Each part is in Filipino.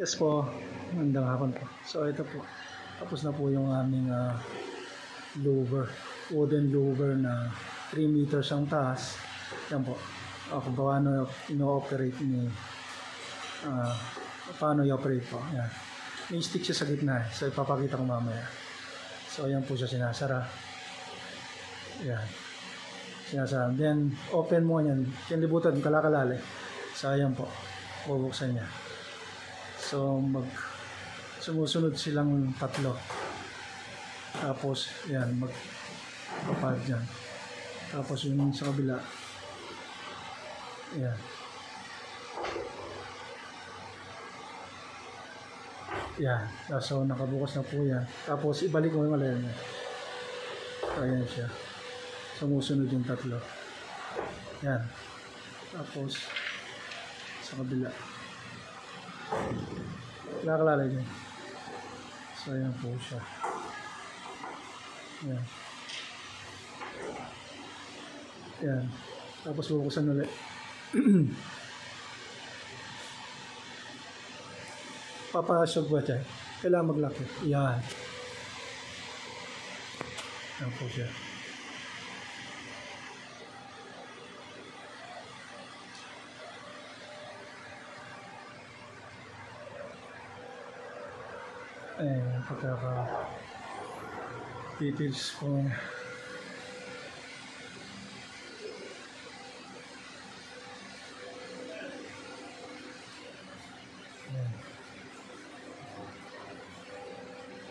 Yes po, magandang hapon po. So ito po, tapos na po yung aming louver, wooden louver na 3 meters ang taas. Yan po, kung paano ino-operate ni, paano i-operate po. Yan. May stick siya sa gitna, so ipapakita ko mamaya. So ayan po siya sinasara. Yan, sinasara. Then open mo yan, kinlibutan, kalakalali. So ayan po, bubuksan niya. So sumusunod silang tatlo. Tapos yan, magpapad dyan. Tapos yung sa kabila. Yan. Yan. So nakabukas na po yan. Tapos ibalik mo yung alayan niya. Ayan siya. Sumusunod yung tatlo. Yan. Tapos sa kabila. Nakakalala niya. So ayan po siya. Yan. Yan. Tapos bubuksan ulit. Papasok ba siya? Kailangan maglaki. Yan. Yan po siya. Details po. Ayan.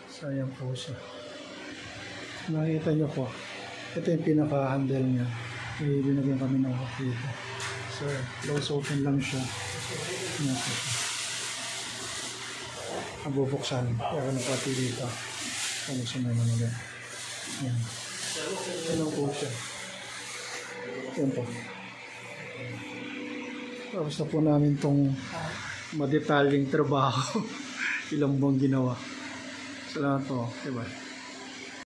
So ayan po siya. Nakikita nyo po, ito yung pinaka-handle niya. Binagyan kami ng hook dito. So close open lang siya. Ayan po. Bubuksan. Kaya ng pati dito. Bubuksan naman ulit. Yan. Yan po siya. Yan po. Tapos na po namin itong madetaling trabaho. Ilang buwang ginawa. Salamat po. Diba?